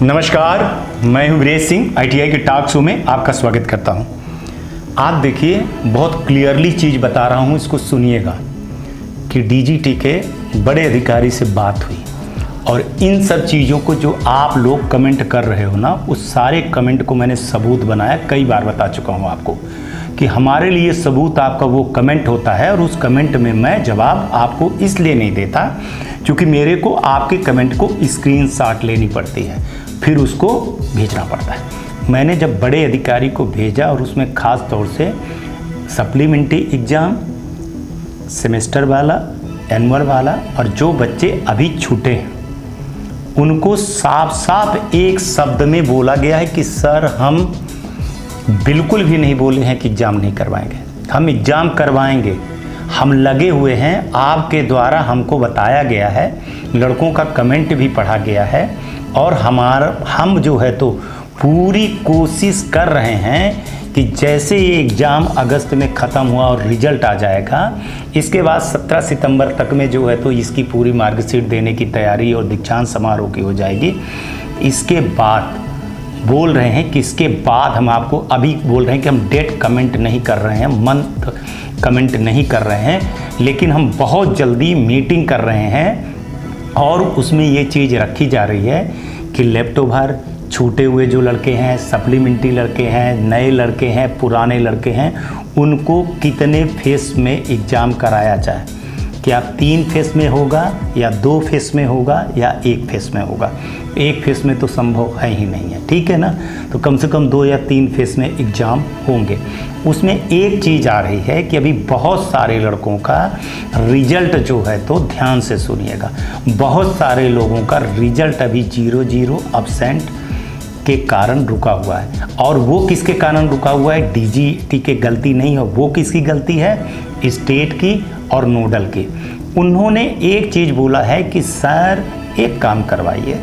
नमस्कार, मैं हूं वीरेश सिंह। आईटीआई के टॉक शो में आपका स्वागत करता हूं। आप देखिए, बहुत क्लियरली चीज़ बता रहा हूं, इसको सुनिएगा कि डीजीटी के बड़े अधिकारी से बात हुई और इन सब चीज़ों को जो आप लोग कमेंट कर रहे हो ना, उस सारे कमेंट को मैंने सबूत बनाया। कई बार बता चुका हूं आपको कि हमारे लिए सबूत आपका वो कमेंट होता है और उस कमेंट में मैं जवाब आपको इसलिए नहीं देता क्योंकि मेरे को आपके कमेंट को स्क्रीनशॉट लेनी पड़ती है, फिर उसको भेजना पड़ता है। मैंने जब बड़े अधिकारी को भेजा और उसमें ख़ास तौर से सप्लीमेंट्री एग्ज़ाम, सेमेस्टर वाला, एनुअल वाला और जो बच्चे अभी छूटे हैं उनको साफ साफ एक शब्द में बोला गया है कि सर हम बिल्कुल भी नहीं बोले हैं कि एग्ज़ाम नहीं करवाएंगे, हम एग्ज़ाम करवाएंगे, हम लगे हुए हैं। आपके द्वारा हमको बताया गया है, लड़कों का कमेंट भी पढ़ा गया है और हम जो है तो पूरी कोशिश कर रहे हैं कि जैसे ये एग्ज़ाम अगस्त में ख़त्म हुआ और रिज़ल्ट आ जाएगा, इसके बाद 17 सितंबर तक में जो है तो इसकी पूरी मार्कशीट देने की तैयारी और दीक्षांत समारोह की हो जाएगी। इसके बाद बोल रहे हैं कि इसके बाद हम आपको अभी बोल रहे हैं कि हम डेट कमेंट नहीं कर रहे हैं, मंथ कमेंट नहीं कर रहे हैं, लेकिन हम बहुत जल्दी मीटिंग कर रहे हैं और उसमें ये चीज़ रखी जा रही है कि लैप्टोभर छूटे हुए जो लड़के हैं, सप्लीमेंट्री लड़के हैं, नए लड़के हैं, पुराने लड़के हैं, उनको कितने फेस में एग्ज़ाम कराया जाए। क्या 3 फेस में होगा या 2 फेस में होगा या 1 फेस में होगा? 1 फेस में तो संभव है ही नहीं है, ठीक है ना। तो कम से कम 2 या 3 फेस में एग्ज़ाम होंगे। उसमें एक चीज़ आ रही है कि अभी बहुत सारे लड़कों का रिजल्ट जो है तो ध्यान से सुनिएगा, बहुत सारे लोगों का रिजल्ट अभी 0-0 अब्सेंट के कारण रुका हुआ है। और वो किसके कारण रुका हुआ है? डीजीटी के गलती नहीं है, वो किसकी गलती है? स्टेट की और नोडल की। उन्होंने एक चीज़ बोला है कि सर एक काम करवाइए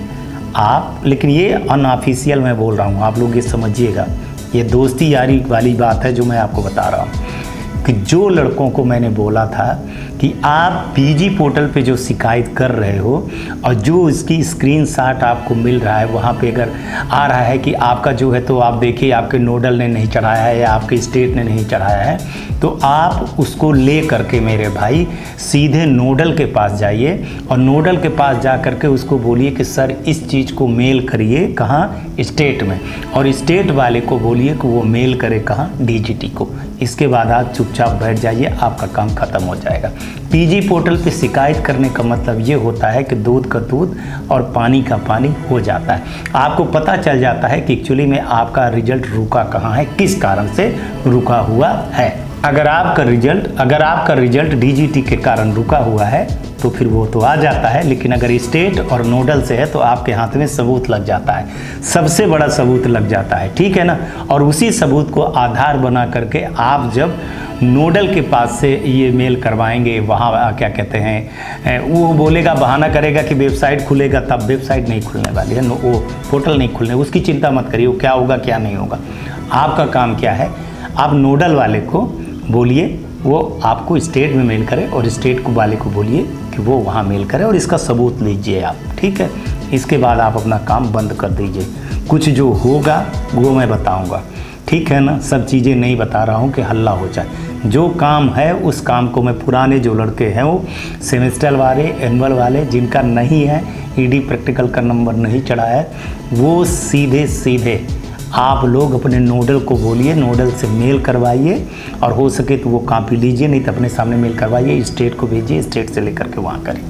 आप, लेकिन ये अनऑफिशियल मैं बोल रहा हूँ, आप लोग ये समझिएगा, ये दोस्ती यारी वाली बात है जो मैं आपको बता रहा हूँ कि जो लड़कों को मैंने बोला था कि आप पीजी पोर्टल पे जो शिकायत कर रहे हो और जो इसकी स्क्रीनशॉट आपको मिल रहा है, वहाँ पे अगर आ रहा है कि आपका जो है तो आप देखिए आपके नोडल ने नहीं चढ़ाया है या आपके स्टेट ने नहीं चढ़ाया है, तो आप उसको ले करके मेरे भाई सीधे नोडल के पास जाइए और नोडल के पास जा करके उसको बोलिए कि सर इस चीज़ को मेल करिए कहाँ? स्टेट में, और स्टेट वाले को बोलिए कि वो मेल करे कहाँ? डीजीटी को। इसके बाद आप चुपचाप बैठ जाइए, आपका काम ख़त्म हो जाएगा। पीजी पोर्टल पे शिकायत करने का मतलब ये होता है कि दूध का दूध और पानी का पानी हो जाता है। आपको पता चल जाता है कि एक्चुअली में आपका रिजल्ट रुका कहाँ है, किस कारण से रुका हुआ है। अगर आपका रिजल्ट डीजीटी के कारण रुका हुआ है तो फिर वो तो आ जाता है, लेकिन अगर स्टेट और नोडल से है तो आपके हाथ में सबूत लग जाता है, सबसे बड़ा सबूत लग जाता है, ठीक है ना। और उसी सबूत को आधार बना करके आप जब नोडल के पास से ये मेल करवाएंगे, वहाँ क्या कहते हैं, वो बोलेगा, बहाना करेगा कि वेबसाइट खुलेगा, तब वेबसाइट नहीं खुलने वाली है, वो पोर्टल नहीं खुलने, उसकी चिंता मत करिए, वो क्या होगा क्या नहीं होगा। आपका काम क्या है, आप नोडल वाले को बोलिए वो आपको स्टेट में मेल करे और स्टेट को वाले को बोलिए कि वो वहाँ मेल करे और इसका सबूत लीजिए आप, ठीक है। इसके बाद आप अपना काम बंद कर दीजिए। कुछ जो होगा वो मैं बताऊंगा, ठीक है ना। सब चीज़ें नहीं बता रहा हूँ कि हल्ला हो जाए। जो काम है उस काम को मैं, पुराने जो लड़के हैं वो सेमेस्टर वाले, एनुअल वाले, जिनका नहीं है ईडी प्रैक्टिकल का नंबर नहीं चढ़ा है, वो सीधे सीधे आप लोग अपने नोडल को बोलिए, नोडल से मेल करवाइए और हो सके तो वो कॉपी लीजिए, नहीं तो अपने सामने मेल करवाइए, स्टेट को भेजिए, स्टेट से लेकर के वहाँ करें।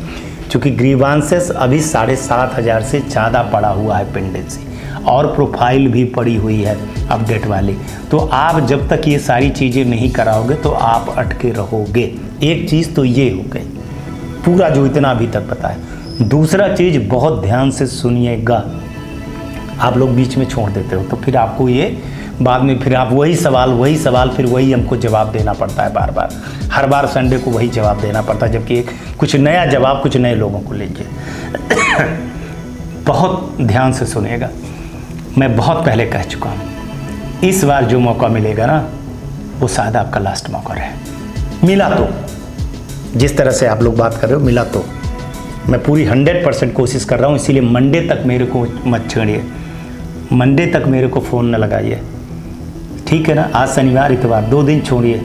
क्योंकि ग्रीवांसेस अभी 7,500 से ज़्यादा पड़ा हुआ है पेंडेंसी और प्रोफाइल भी पड़ी हुई है अपडेट वाली। तो आप जब तक ये सारी चीज़ें नहीं कराओगे तो आप अटके रहोगे। एक चीज़ तो ये हो गई, पूरा जो इतना अभी तक पता है। दूसरा चीज़ बहुत ध्यान से सुनिएगा, आप लोग बीच में छोड़ देते हो तो फिर आपको ये बाद में फिर आप वही सवाल फिर वही हमको जवाब देना पड़ता है बार बार, हर बार संडे को वही जवाब देना पड़ता है, जबकि कुछ नया जवाब कुछ नए लोगों को लीजिए। बहुत ध्यान से सुनिएगा, मैं बहुत पहले कह चुका हूँ, इस बार जो मौका मिलेगा ना वो शायद आपका लास्ट मौका रहे। मिला तो, जिस तरह से आप लोग बात कर रहे हो, मिला तो मैं पूरी 100% कोशिश कर रहा हूँ, इसीलिए मंडे तक मेरे को मत छेड़िए, मंडे तक मेरे को फ़ोन न लगाइए, ठीक है ना। आज शनिवार इतवार 2 दिन छोड़िए,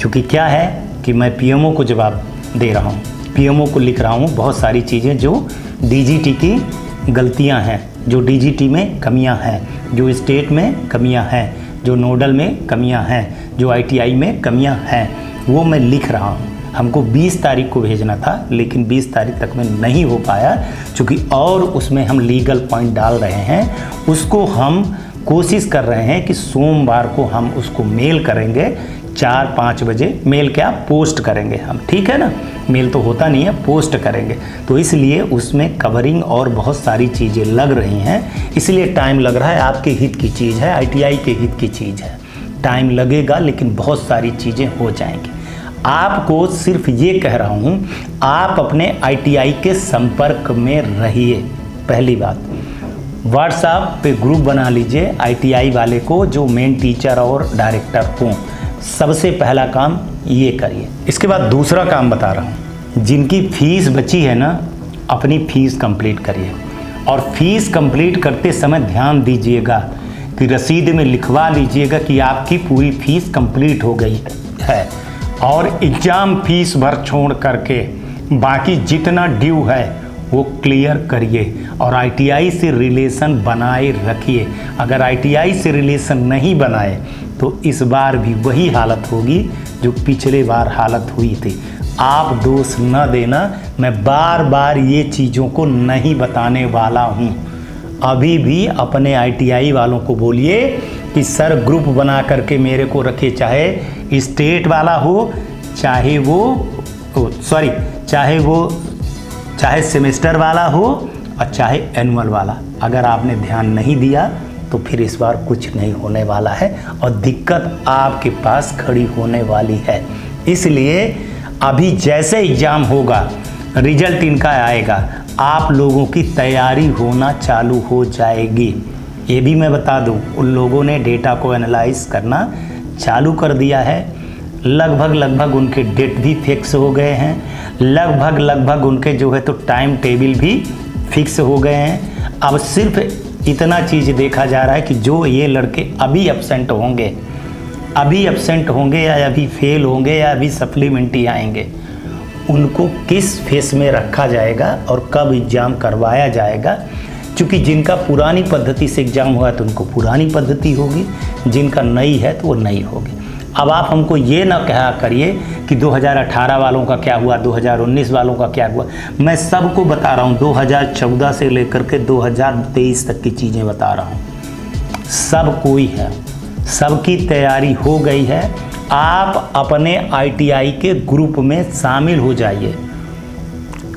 क्योंकि क्या है कि मैं पीएमओ को जवाब दे रहा हूँ, पीएमओ को लिख रहा हूँ बहुत सारी चीज़ें जो डीजीटी की गलतियाँ हैं, जो डीजीटी में कमियाँ हैं, जो स्टेट में कमियाँ हैं, जो नोडल में कमियाँ हैं, जो आईटीआई में कमियाँ हैं, वो मैं लिख रहा हूँ। हमको 20 तारीख को भेजना था, लेकिन 20 तारीख तक में नहीं हो पाया, क्योंकि और उसमें हम लीगल पॉइंट डाल रहे हैं। उसको हम कोशिश कर रहे हैं कि सोमवार को हम उसको मेल करेंगे 4-5 बजे, मेल क्या पोस्ट करेंगे हम, ठीक है ना, मेल तो होता नहीं है, पोस्ट करेंगे। तो इसलिए उसमें कवरिंग और बहुत सारी चीज़ें लग रही हैं, इसलिए टाइम लग रहा है। आपके हित की चीज़ है, आईटीआई के हित की चीज़ है, टाइम लगेगा, लेकिन बहुत सारी चीज़ें हो जाएंगी। आपको सिर्फ ये कह रहा हूँ, आप अपने आईटीआई के संपर्क में रहिए। पहली बात, व्हाट्सएप पे ग्रुप बना लीजिए आईटीआई वाले को, जो मेन टीचर और डायरेक्टर हों। सबसे पहला काम ये करिए। इसके बाद दूसरा काम बता रहा हूँ, जिनकी फीस बची है ना, अपनी फीस कंप्लीट करिए। और फीस कंप्लीट करते समय ध्यान दीजिएगा कि रसीद में लिखवा लीजिएगा कि आपकी पूरी फीस कंप्लीट हो गई है, और एग्ज़ाम फीस भर छोड़ करके बाकी जितना ड्यू है वो क्लियर करिए। और आईटीआई से रिलेशन बनाए रखिए। अगर आईटीआई से रिलेशन नहीं बनाए तो इस बार भी वही हालत होगी जो पिछले बार हालत हुई थी। आप दोष न देना, मैं बार बार ये चीज़ों को नहीं बताने वाला हूँ। अभी भी अपने आईटीआई वालों को बोलिए कि सर ग्रुप बना करके मेरे को रखे, चाहे स्टेट वाला हो, चाहे सेमेस्टर वाला हो और चाहे एनुअल वाला। अगर आपने ध्यान नहीं दिया तो फिर इस बार कुछ नहीं होने वाला है और दिक्कत आपके पास खड़ी होने वाली है। इसलिए अभी जैसे एग्ज़ाम होगा, रिजल्ट इनका आएगा, आप लोगों की तैयारी होना चालू हो जाएगी। ये भी मैं बता दूं, उन लोगों ने डेटा को एनालाइज करना चालू कर दिया है। लगभग उनके डेट भी फिक्स हो गए हैं, लगभग उनके जो है तो टाइम टेबल भी फिक्स हो गए हैं। अब सिर्फ इतना चीज़ देखा जा रहा है कि जो ये लड़के अभी एब्सेंट होंगे या अभी फेल होंगे या अभी सप्लीमेंट्री आएंगे, उनको किस फेस में रखा जाएगा और कब एग्ज़ाम करवाया जाएगा। क्योंकि जिनका पुरानी पद्धति से एग्ज़ाम हुआ है तो उनको पुरानी पद्धति होगी, जिनका नई है तो वो नई होगी। अब आप हमको ये ना कहा करिए कि 2018 वालों का क्या हुआ, 2019 वालों का क्या हुआ। मैं सबको बता रहा हूँ, 2014 से लेकर के 2023 तक की चीज़ें बता रहा हूँ। सब कोई है, सबकी तैयारी हो गई है। आप अपने आईटीआई के ग्रुप में शामिल हो जाइए।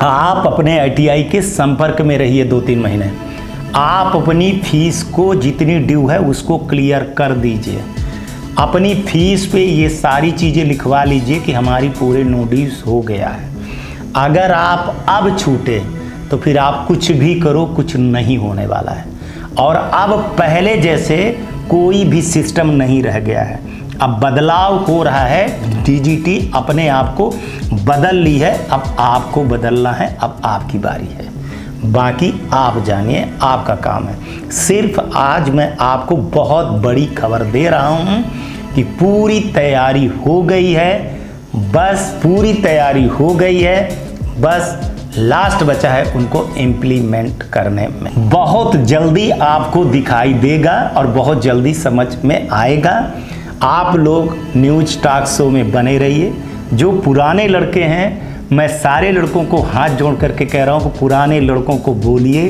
आप अपने आईटीआई के संपर्क में रहिए 2-3 महीने। आप अपनी फीस को जितनी ड्यू है उसको क्लियर कर दीजिए। अपनी फीस पे ये सारी चीज़ें लिखवा लीजिए कि हमारी पूरे नोटिस हो गया है। अगर आप अब छूटे तो फिर आप कुछ भी करो, कुछ नहीं होने वाला है। और अब पहले जैसे कोई भी सिस्टम नहीं रह गया है, अब बदलाव हो रहा है। डीजीटी अपने आप को बदल ली है, अब आपको बदलना है, अब आपकी बारी है। बाकी आप जानिए, आपका काम है। सिर्फ आज मैं आपको बहुत बड़ी खबर दे रहा हूँ कि पूरी तैयारी हो गई है, बस पूरी तैयारी हो गई है, बस लास्ट बचा है उनको इम्प्लीमेंट करने में। बहुत जल्दी आपको दिखाई देगा और बहुत जल्दी समझ में आएगा। आप लोग न्यूज टॉक शो में बने रहिए। जो पुराने लड़के हैं, मैं सारे लड़कों को हाथ जोड़ करके कह रहा हूँ कि पुराने लड़कों को बोलिए,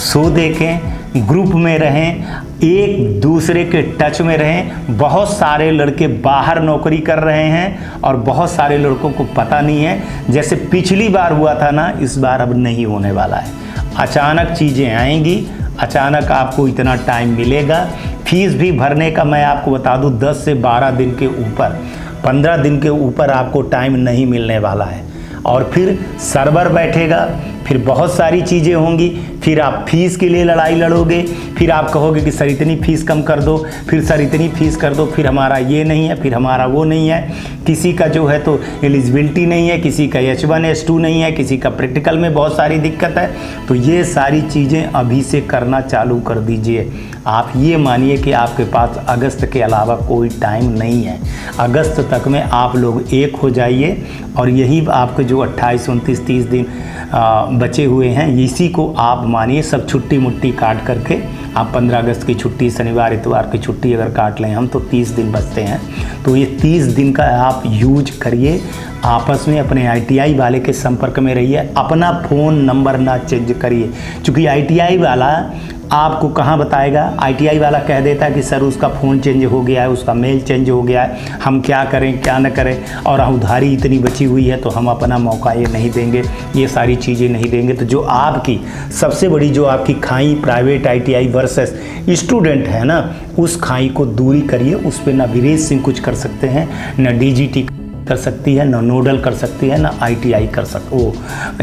शो देखें, ग्रुप में रहें, एक दूसरे के टच में रहें। बहुत सारे लड़के बाहर नौकरी कर रहे हैं और बहुत सारे लड़कों को पता नहीं है। जैसे पिछली बार हुआ था ना, इस बार अब नहीं होने वाला है। अचानक चीज़ें आएंगी, अचानक आपको इतना टाइम मिलेगा। फीस भी भरने का मैं आपको बता दूं 10 से 12 दिन के ऊपर, 15 दिन के ऊपर आपको टाइम नहीं मिलने वाला है। और फिर सर्वर बैठेगा, फिर बहुत सारी चीज़ें होंगी, फिर आप फीस के लिए लड़ाई लड़ोगे, फिर आप कहोगे कि सर इतनी फ़ीस कम कर दो, फिर सर इतनी फ़ीस कर दो, फिर हमारा ये नहीं है, फिर हमारा वो नहीं है, किसी का जो है तो एलिजिबिलिटी नहीं है, किसी का H1 H2 नहीं है, किसी का प्रैक्टिकल में बहुत सारी दिक्कत है। तो ये सारी चीज़ें अभी से करना चालू कर दीजिए। आप ये मानिए कि आपके पास अगस्त के अलावा कोई टाइम नहीं है। अगस्त तक में आप लोग एक हो जाइए और यही आपके जो 28, 29, 30 दिन बचे हुए हैं, इसी को आप मानिए सब छुट्टी मुट्टी काट करके आप 15 अगस्त की छुट्टी, शनिवार इतवार की छुट्टी अगर काट लें हम तो 30 दिन बचते हैं। तो ये 30 दिन का आप यूज करिए, आपस में अपने ITI वाले के संपर्क में रहिए, अपना फ़ोन नंबर ना चेंज करिए, क्योंकि ITI वाला आपको कहाँ बताएगा। ITI वाला कह देता है कि सर उसका फ़ोन चेंज हो गया है, उसका मेल चेंज हो गया है, हम क्या करें क्या न करें, और उधारी इतनी बची हुई है तो हम अपना मौका ये नहीं देंगे, ये सारी चीज़ें नहीं देंगे। तो जो आपकी सबसे बड़ी जो आपकी खाई प्राइवेट ITI वर्सेस स्टूडेंट है ना, उस खाई को दूरी करिए। उस पर ना वीरेश सिंह कुछ कर सकते हैं, न DGT कर सकती है, ना नोडल कर सकती है, ना ITI कर वो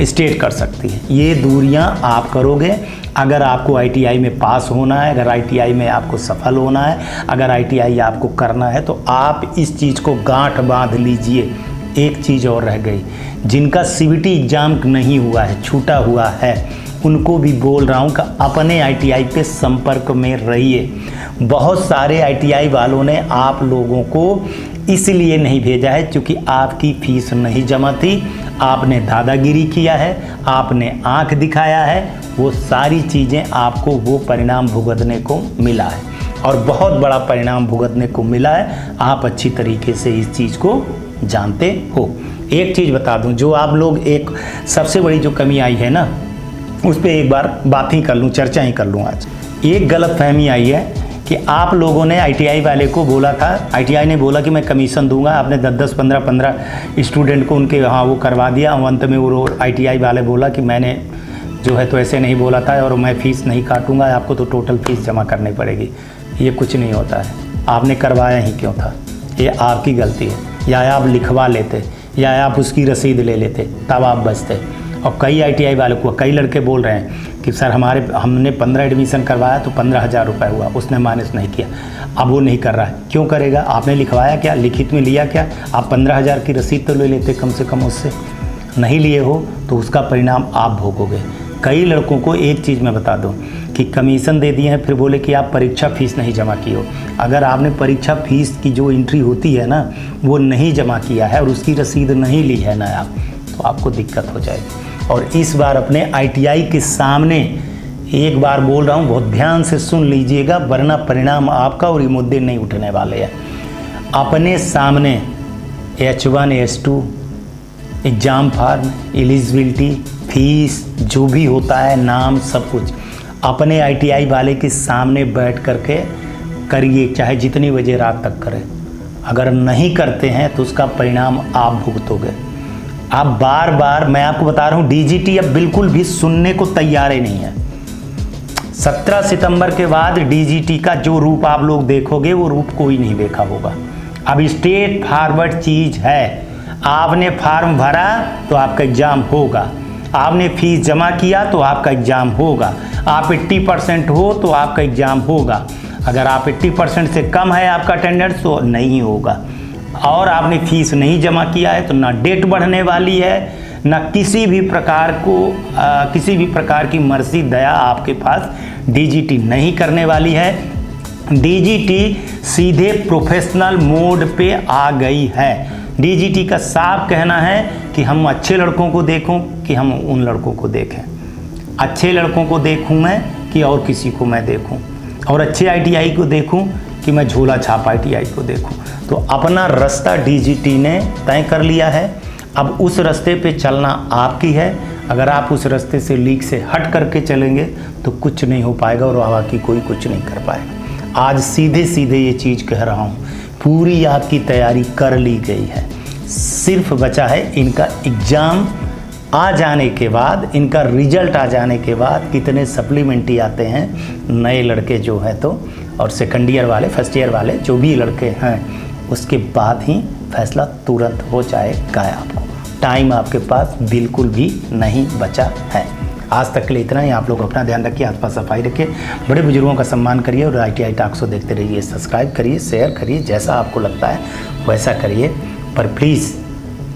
स्टेट कर सकती है। ये दूरियां आप करोगे। अगर आपको ITI में पास होना है, अगर ITI में आपको सफल होना है, अगर ITI आपको करना है, तो आप इस चीज़ को गांठ बांध लीजिए। एक चीज़ और रह गई, जिनका CBT एग्ज़ाम नहीं हुआ है, छूटा हुआ है, उनको भी बोल रहा हूँ कि अपने ITI पे संपर्क में रहिए। बहुत सारे ITI वालों ने आप लोगों को इसलिए नहीं भेजा है क्योंकि आपकी फ़ीस नहीं जमा थी, आपने दादागिरी किया है, आपने आंख दिखाया है, वो सारी चीज़ें आपको वो परिणाम भुगतने को मिला है, और बहुत बड़ा परिणाम भुगतने को मिला है। आप अच्छी तरीके से इस चीज़ को जानते हो। एक चीज़ बता दूं, जो आप लोग एक सबसे बड़ी जो कमी आई है ना, उस पर एक बार बात ही कर लूँ, चर्चा ही कर लूँ। आज एक गलतफहमी आई है कि आप लोगों ने ITI वाले को बोला था, ITI ने बोला कि मैं कमीशन दूंगा, आपने 10-10, 15-15 स्टूडेंट को उनके वहाँ वो करवा दिया। अंत में वो ITI वाले बोला कि मैंने जो है तो ऐसे नहीं बोला था और मैं फ़ीस नहीं काटूंगा, आपको तो टोटल फ़ीस जमा करनी पड़ेगी। ये कुछ नहीं होता है, आपने करवाया ही क्यों था, ये आपकी गलती है। या आप लिखवा लेते, या आप उसकी रसीद ले लेते, तब आप बचते। और कई ITI वाले को कई लड़के बोल रहे हैं कि सर हमने 15 एडमिशन करवाया तो 15,000 रुपये हुआ, उसने माइनस नहीं किया, अब वो नहीं कर रहा है। क्यों करेगा? आपने लिखवाया क्या, लिखित में लिया क्या? आप 15,000 की रसीद तो ले लेते कम से कम उससे, नहीं लिए हो तो उसका परिणाम आप भोगोगे। कई लड़कों को एक चीज़ मैं बता दूं कि कमीशन दे दिए हैं, फिर बोले कि आप परीक्षा फ़ीस नहीं जमा की हो। अगर आपने परीक्षा फ़ीस की जो एंट्री होती है ना, वो नहीं जमा किया है और उसकी रसीद नहीं ली है ना आप, तो आपको दिक्कत हो जाएगी। और इस बार अपने ITI के सामने एक बार बोल रहा हूँ, बहुत ध्यान से सुन लीजिएगा, वरना परिणाम आपका और ये मुद्दे नहीं उठने वाले हैं। अपने सामने H1 H2 exam farm, eligibility, fees, जो भी होता है, नाम, सब कुछ अपने ITI वाले के सामने बैठ करके करिए, चाहे जितनी बजे रात तक करें। अगर नहीं करते हैं तो उसका परिणाम आप भुगतोगे। आप बार बार मैं आपको बता रहा हूँ, DGT अब बिल्कुल भी सुनने को तैयार ही नहीं है। 17 सितंबर के बाद DGT का जो रूप आप लोग देखोगे वो रूप कोई नहीं देखा होगा। अब स्टेट फॉरवर्ड चीज़ है, आपने फॉर्म भरा तो आपका एग्ज़ाम होगा, आपने फीस जमा किया तो आपका एग्ज़ाम होगा, आप 80% हो तो आपका एग्ज़ाम होगा। अगर आप 80% से कम है आपका अटेंडेंस तो नहीं होगा। और आपने फीस नहीं जमा किया है तो ना डेट बढ़ने वाली है, ना किसी भी प्रकार की मर्जी दया आपके पास DGT नहीं करने वाली है। DGT सीधे प्रोफेशनल मोड पे आ गई है। DGT का साफ कहना है कि हम अच्छे लड़कों को देखूं कि हम उन लड़कों को देखें, अच्छे लड़कों को देखूं मैं कि और किसी को मैं देखूं, और अच्छे ITI को देखूं कि मैं झोला छाप ITI को देखूं। तो अपना रास्ता DGT ने तय कर लिया है, अब उस रास्ते पे चलना आपकी है। अगर आप उस रास्ते से लीक से हट करके चलेंगे तो कुछ नहीं हो पाएगा और बाकी कोई कुछ नहीं कर पाएगा। आज सीधे सीधे ये चीज़ कह रहा हूँ, पूरी आपकी तैयारी कर ली गई है, सिर्फ बचा है इनका एग्ज़ाम आ जाने के बाद, इनका रिजल्ट आ जाने के बाद कितने सप्लीमेंट्री आते हैं नए लड़के जो हैं तो, और सेकंड ईयर वाले, फर्स्ट ईयर वाले, जो भी लड़के हैं, उसके बाद ही फैसला तुरंत हो जाएगा आपको। टाइम आपके पास बिल्कुल भी नहीं बचा है। आज तक के लिए इतना ही। आप लोग अपना ध्यान रखिए, आसपास सफाई रखिए, बड़े बुजुर्गों का सम्मान करिए और ITI टॉक्स को देखते रहिए। सब्सक्राइब करिए, शेयर करिए, जैसा आपको लगता है वैसा करिए, पर प्लीज़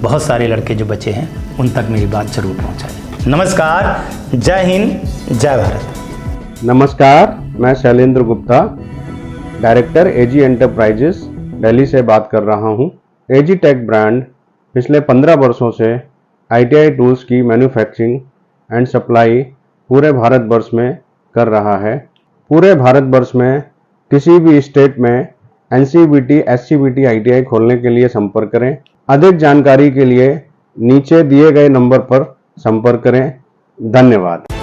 बहुत सारे लड़के जो बचे हैं उन तक मेरी बात जरूर पहुंचाएं। नमस्कार, जय हिंद, जय भारत। नमस्कार, मैं Shailendra Gupta, director AG enterprises Delhi से बात कर रहा हूं। AG टेक ब्रांड पिछले 15 वर्षों से ITI टूल्स की मैन्युफैक्चरिंग एंड सप्लाई पूरे भारतवर्ष में कर रहा है। पूरे भारतवर्ष में किसी भी स्टेट में NCVT, SCVT ITI खोलने के लिए संपर्क करें। अधिक जानकारी के लिए नीचे दिए गए नंबर पर संपर्क करें। धन्यवाद।